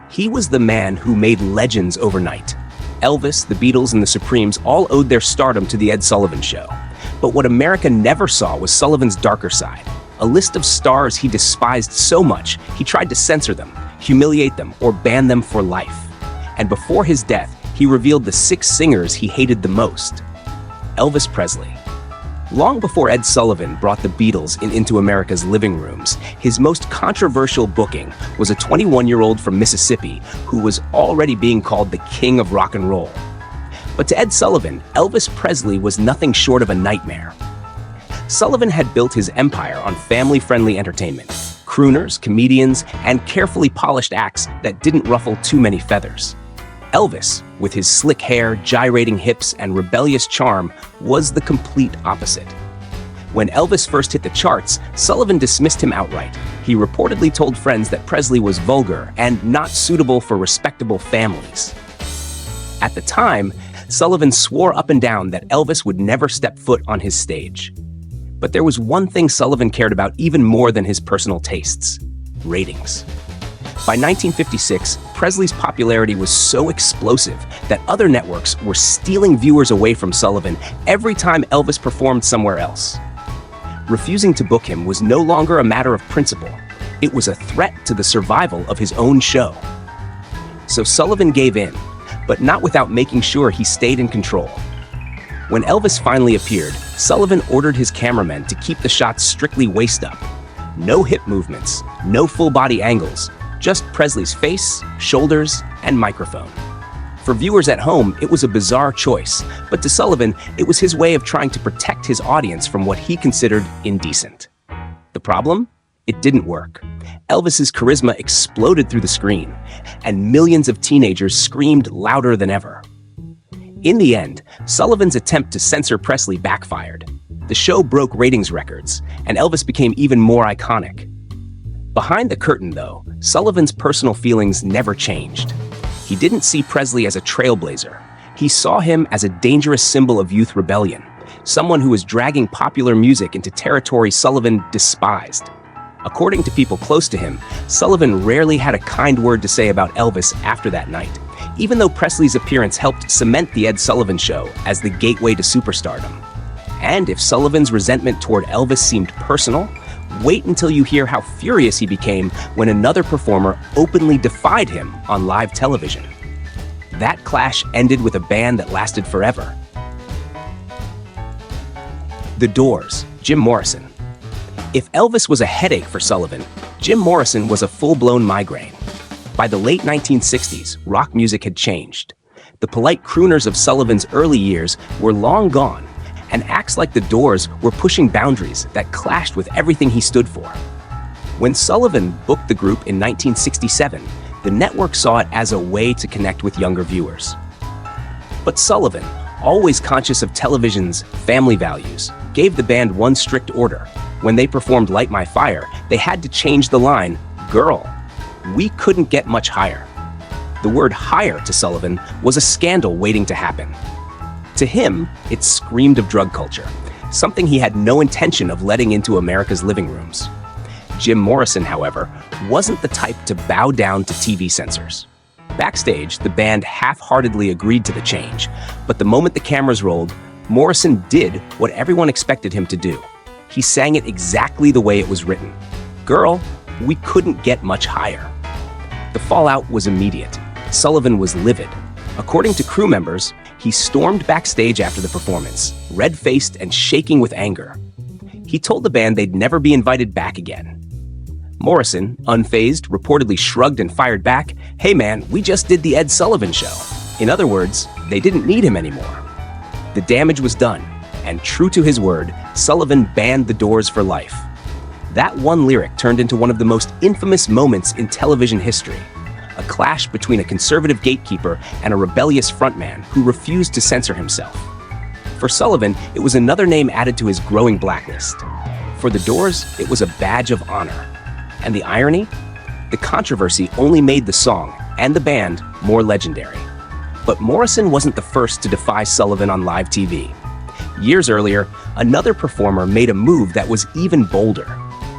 He was the man who made legends overnight. Elvis, the Beatles, and the Supremes all owed their stardom to the Ed Sullivan Show. But what America never saw was Sullivan's darker side. A list of stars he despised so much, he tried to censor them, humiliate them, or ban them for life. And before his death, he revealed the 6 singers he hated the most. Elvis Presley. Long before Ed Sullivan brought the Beatles into America's living rooms, his most controversial booking was a 21-year-old from Mississippi who was already being called the king of rock and roll. But to Ed Sullivan, Elvis Presley was nothing short of a nightmare. Sullivan had built his empire on family-friendly entertainment, crooners, comedians, and carefully polished acts that didn't ruffle too many feathers. Elvis, with his slick hair, gyrating hips, and rebellious charm, was the complete opposite. When Elvis first hit the charts, Sullivan dismissed him outright. He reportedly told friends that Presley was vulgar and not suitable for respectable families. At the time, Sullivan swore up and down that Elvis would never step foot on his stage. But there was one thing Sullivan cared about even more than his personal tastes: ratings. By 1956, Presley's popularity was so explosive that other networks were stealing viewers away from Sullivan every time Elvis performed somewhere else. Refusing to book him was no longer a matter of principle. It was a threat to the survival of his own show. So Sullivan gave in, but not without making sure he stayed in control. When Elvis finally appeared, Sullivan ordered his cameramen to keep the shots strictly waist up. No hip movements, no full-body angles, just Presley's face, shoulders, and microphone. For viewers at home, it was a bizarre choice, but to Sullivan, it was his way of trying to protect his audience from what he considered indecent. The problem? It didn't work. Elvis's charisma exploded through the screen, and millions of teenagers screamed louder than ever. In the end, Sullivan's attempt to censor Presley backfired. The show broke ratings records, and Elvis became even more iconic. Behind the curtain, though, Sullivan's personal feelings never changed. He didn't see Presley as a trailblazer. He saw him as a dangerous symbol of youth rebellion, someone who was dragging popular music into territory Sullivan despised. According to people close to him, Sullivan rarely had a kind word to say about Elvis after that night, even though Presley's appearance helped cement the Ed Sullivan Show as the gateway to superstardom. And if Sullivan's resentment toward Elvis seemed personal, wait until you hear how furious he became when another performer openly defied him on live television. That clash ended with a ban that lasted forever. The Doors, Jim Morrison. If Elvis was a headache for Sullivan, Jim Morrison was a full-blown migraine. By the late 1960s, rock music had changed. The polite crooners of Sullivan's early years were long gone, and acts like The Doors were pushing boundaries that clashed with everything he stood for. When Sullivan booked the group in 1967, the network saw it as a way to connect with younger viewers. But Sullivan, always conscious of television's family values, gave the band one strict order. When they performed Light My Fire, they had to change the line, "Girl." We couldn't get much higher. The word higher to Sullivan was a scandal waiting to happen. To him, it screamed of drug culture, something he had no intention of letting into America's living rooms. Jim Morrison, however, wasn't the type to bow down to TV censors. Backstage, the band half-heartedly agreed to the change, but the moment the cameras rolled, Morrison did what everyone expected him to do. He sang it exactly the way it was written. "Girl, we couldn't get much higher." The fallout was immediate. Sullivan was livid. According to crew members, he stormed backstage after the performance, red-faced and shaking with anger. He told the band they'd never be invited back again. Morrison, unfazed, reportedly shrugged and fired back, "Hey man, we just did the Ed Sullivan Show." In other words, they didn't need him anymore. The damage was done, and true to his word, Sullivan banned The Doors for life. That one lyric turned into one of the most infamous moments in television history. A clash between a conservative gatekeeper and a rebellious frontman who refused to censor himself. For Sullivan, it was another name added to his growing blacklist. For The Doors, it was a badge of honor. And the irony? The controversy only made the song, and the band, more legendary. But Morrison wasn't the first to defy Sullivan on live TV. Years earlier, another performer made a move that was even bolder,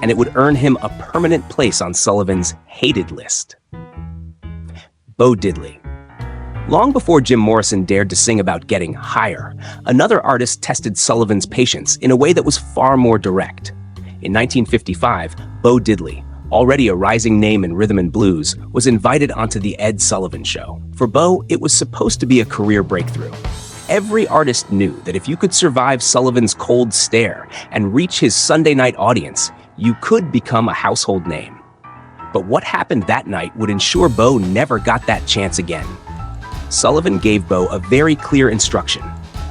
and it would earn him a permanent place on Sullivan's hated list. Bo Diddley. Long before Jim Morrison dared to sing about getting higher, another artist tested Sullivan's patience in a way that was far more direct. In 1955, Bo Diddley, already a rising name in rhythm and blues, was invited onto the Ed Sullivan Show. For Bo, it was supposed to be a career breakthrough. Every artist knew that if you could survive Sullivan's cold stare and reach his Sunday night audience, you could become a household name. But what happened that night would ensure Bo never got that chance again. Sullivan gave Bo a very clear instruction: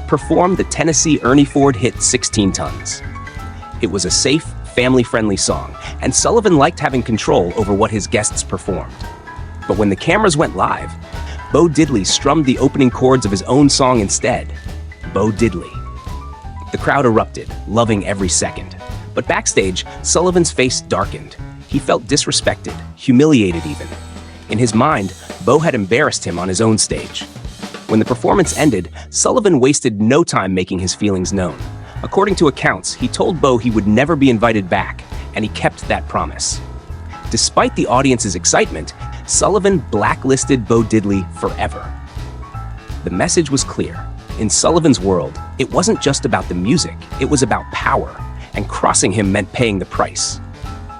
perform the Tennessee Ernie Ford hit 16 Tons. It was a safe, family-friendly song, and Sullivan liked having control over what his guests performed. But when the cameras went live, Bo Diddley strummed the opening chords of his own song instead, Bo Diddley. The crowd erupted, loving every second. But backstage, Sullivan's face darkened. He felt disrespected, humiliated even. In his mind, Bo had embarrassed him on his own stage. When the performance ended, Sullivan wasted no time making his feelings known. According to accounts, he told Bo he would never be invited back, and he kept that promise. Despite the audience's excitement, Sullivan blacklisted Bo Diddley forever. The message was clear. In Sullivan's world, it wasn't just about the music, it was about power, and crossing him meant paying the price.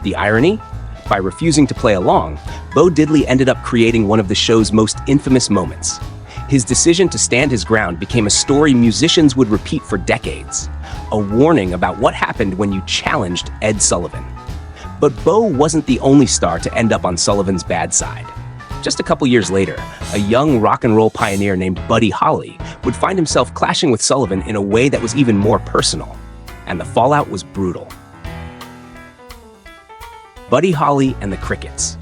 The irony? By refusing to play along, Bo Diddley ended up creating one of the show's most infamous moments. His decision to stand his ground became a story musicians would repeat for decades, a warning about what happened when you challenged Ed Sullivan. But Bo wasn't the only star to end up on Sullivan's bad side. Just a couple years later, a young rock and roll pioneer named Buddy Holly would find himself clashing with Sullivan in a way that was even more personal, and the fallout was brutal. Buddy Holly and the Crickets.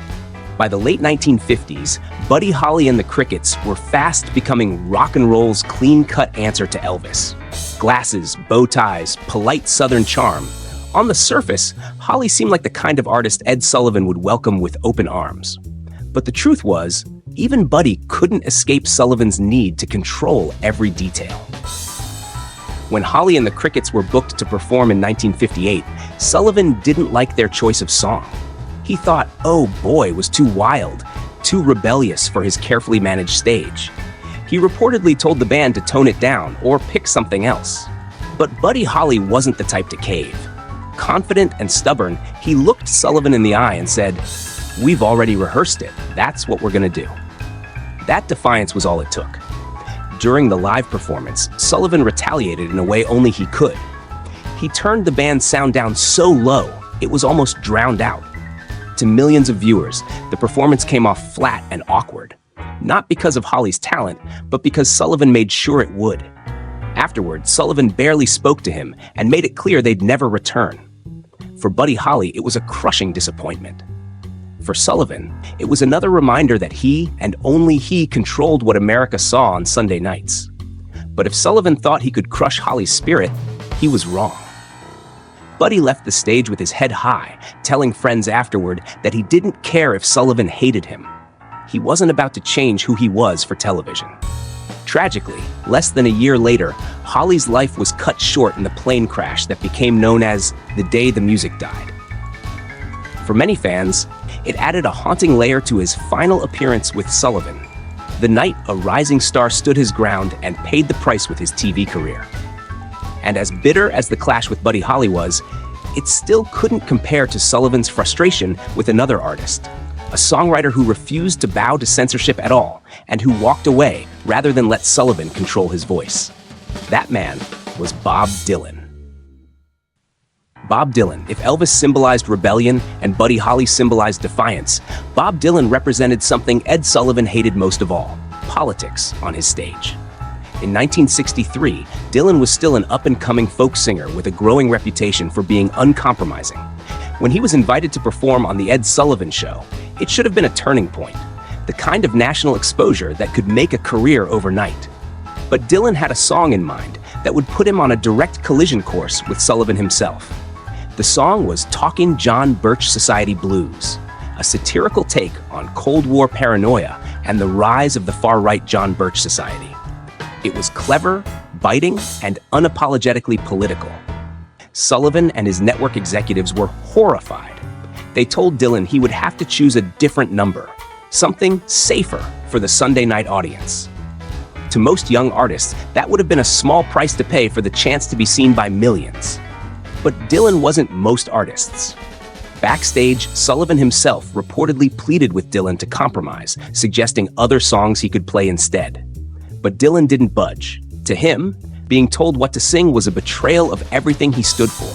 By the late 1950s, Buddy Holly and the Crickets were fast becoming rock and roll's clean-cut answer to Elvis. Glasses, bow ties, polite Southern charm. On the surface, Holly seemed like the kind of artist Ed Sullivan would welcome with open arms. But the truth was, even Buddy couldn't escape Sullivan's need to control every detail. When Holly and the Crickets were booked to perform in 1958, Sullivan didn't like their choice of song. He thought "Oh Boy" was too wild, too rebellious for his carefully managed stage. He reportedly told the band to tone it down or pick something else. But Buddy Holly wasn't the type to cave. Confident and stubborn, he looked Sullivan in the eye and said, "We've already rehearsed it. That's what we're gonna do." That defiance was all it took. During the live performance, Sullivan retaliated in a way only he could. He turned the band's sound down so low, it was almost drowned out. To millions of viewers, the performance came off flat and awkward. Not because of Holly's talent, but because Sullivan made sure it would. Afterward, Sullivan barely spoke to him and made it clear they'd never return. For Buddy Holly, it was a crushing disappointment. For Sullivan, it was another reminder that he, and only he, controlled what America saw on Sunday nights. But if Sullivan thought he could crush Holly's spirit, he was wrong. Buddy left the stage with his head high, telling friends afterward that he didn't care if Sullivan hated him. He wasn't about to change who he was for television. Tragically, less than a year later, Holly's life was cut short in the plane crash that became known as the day the music died. For many fans, it added a haunting layer to his final appearance with Sullivan, the night a rising star stood his ground and paid the price with his TV career. And as bitter as the clash with Buddy Holly was, it still couldn't compare to Sullivan's frustration with another artist, a songwriter who refused to bow to censorship at all and who walked away rather than let Sullivan control his voice. That man was Bob Dylan. Bob Dylan, if Elvis symbolized rebellion and Buddy Holly symbolized defiance, Bob Dylan represented something Ed Sullivan hated most of all: politics on his stage. In 1963, Dylan was still an up-and-coming folk singer with a growing reputation for being uncompromising. When he was invited to perform on The Ed Sullivan Show, it should have been a turning point, the kind of national exposure that could make a career overnight. But Dylan had a song in mind that would put him on a direct collision course with Sullivan himself. The song was Talkin' John Birch Society Blues, a satirical take on Cold War paranoia and the rise of the far-right John Birch Society. It was clever, biting, and unapologetically political. Sullivan and his network executives were horrified. They told Dylan he would have to choose a different number, something safer for the Sunday night audience. To most young artists, that would have been a small price to pay for the chance to be seen by millions. But Dylan wasn't most artists. Backstage, Sullivan himself reportedly pleaded with Dylan to compromise, suggesting other songs he could play instead. But Dylan didn't budge. To him, being told what to sing was a betrayal of everything he stood for.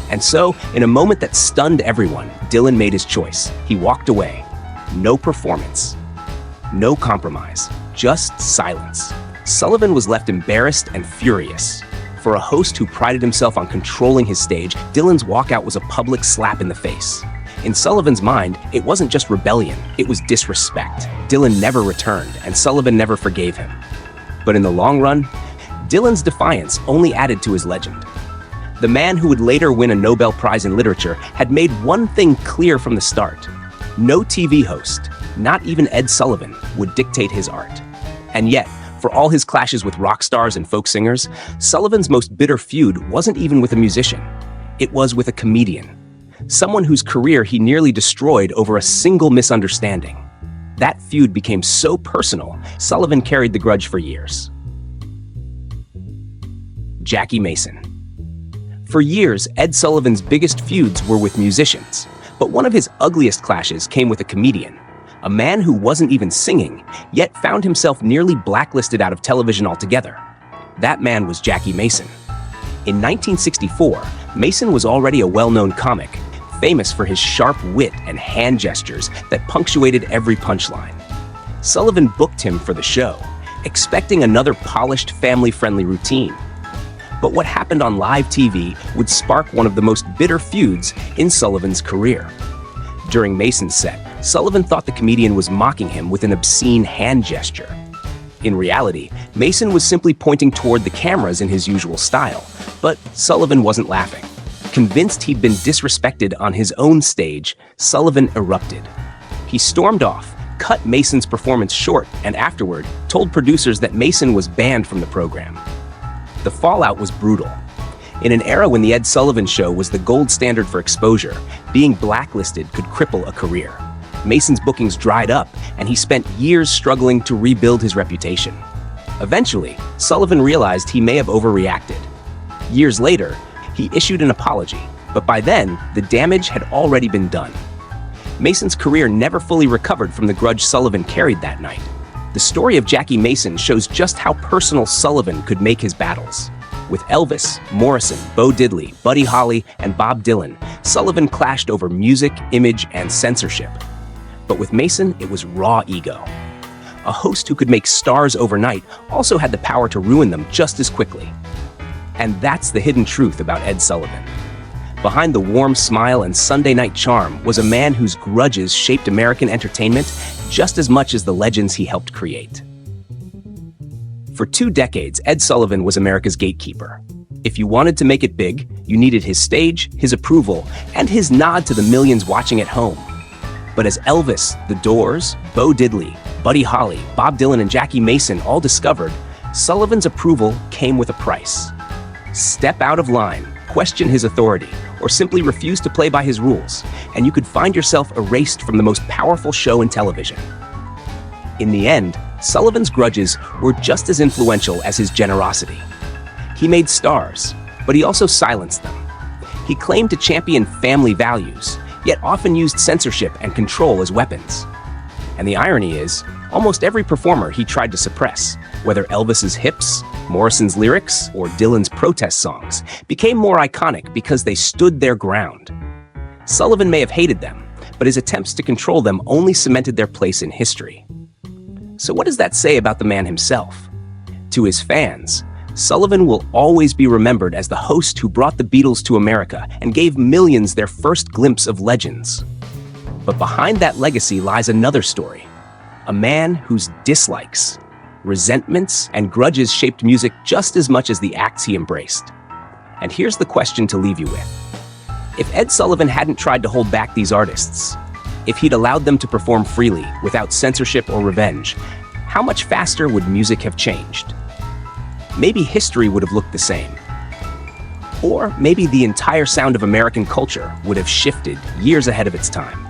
And so, in a moment that stunned everyone, Dylan made his choice. He walked away. No performance. No compromise. Just silence. Sullivan was left embarrassed and furious. For a host who prided himself on controlling his stage, Dylan's walkout was a public slap in the face. In Sullivan's mind, it wasn't just rebellion, it was disrespect. Dylan never returned, and Sullivan never forgave him. But in the long run, Dylan's defiance only added to his legend. The man who would later win a Nobel Prize in Literature had made one thing clear from the start. No TV host, not even Ed Sullivan, would dictate his art. And yet, for all his clashes with rock stars and folk singers, Sullivan's most bitter feud wasn't even with a musician. It was with a comedian. Someone whose career he nearly destroyed over a single misunderstanding. That feud became so personal, Sullivan carried the grudge for years. Jackie Mason. For years, Ed Sullivan's biggest feuds were with musicians, but one of his ugliest clashes came with a comedian. A man who wasn't even singing, yet found himself nearly blacklisted out of television altogether. That man was Jackie Mason. In 1964, Mason was already a well-known comic, famous for his sharp wit and hand gestures that punctuated every punchline. Sullivan booked him for the show, expecting another polished, family-friendly routine. But what happened on live TV would spark one of the most bitter feuds in Sullivan's career. During Mason's set, Sullivan thought the comedian was mocking him with an obscene hand gesture. In reality, Mason was simply pointing toward the cameras in his usual style, but Sullivan wasn't laughing. Convinced he'd been disrespected on his own stage, Sullivan erupted. He stormed off, cut Mason's performance short, and afterward told producers that Mason was banned from the program. The fallout was brutal. In an era when the Ed Sullivan Show was the gold standard for exposure, being blacklisted could cripple a career. Mason's bookings dried up, and he spent years struggling to rebuild his reputation. Eventually, Sullivan realized he may have overreacted. Years later, he issued an apology, but by then, the damage had already been done. Mason's career never fully recovered from the grudge Sullivan carried that night. The story of Jackie Mason shows just how personal Sullivan could make his battles. With Elvis, Morrison, Bo Diddley, Buddy Holly, and Bob Dylan, Sullivan clashed over music, image, and censorship. But with Mason, it was raw ego. A host who could make stars overnight also had the power to ruin them just as quickly. And that's the hidden truth about Ed Sullivan. Behind the warm smile and Sunday night charm was a man whose grudges shaped American entertainment just as much as the legends he helped create. For 2 decades, Ed Sullivan was America's gatekeeper. If you wanted to make it big, you needed his stage, his approval, and his nod to the millions watching at home. But as Elvis, The Doors, Bo Diddley, Buddy Holly, Bob Dylan, and Jackie Mason all discovered, Sullivan's approval came with a price. Step out of line, question his authority, or simply refuse to play by his rules, and you could find yourself erased from the most powerful show in television. In the end, Sullivan's grudges were just as influential as his generosity. He made stars, but he also silenced them. He claimed to champion family values, yet often used censorship and control as weapons. And the irony is, almost every performer he tried to suppress, whether Elvis's hips, Morrison's lyrics, or Dylan's protest songs, became more iconic because they stood their ground. Sullivan may have hated them, but his attempts to control them only cemented their place in history. So what does that say about the man himself? To his fans, Sullivan will always be remembered as the host who brought the Beatles to America and gave millions their first glimpse of legends. But behind that legacy lies another story. A man whose dislikes, resentments, and grudges shaped music just as much as the acts he embraced. And here's the question to leave you with. If Ed Sullivan hadn't tried to hold back these artists, if he'd allowed them to perform freely, without censorship or revenge, how much faster would music have changed? Maybe history would have looked the same. Or maybe the entire sound of American culture would have shifted years ahead of its time.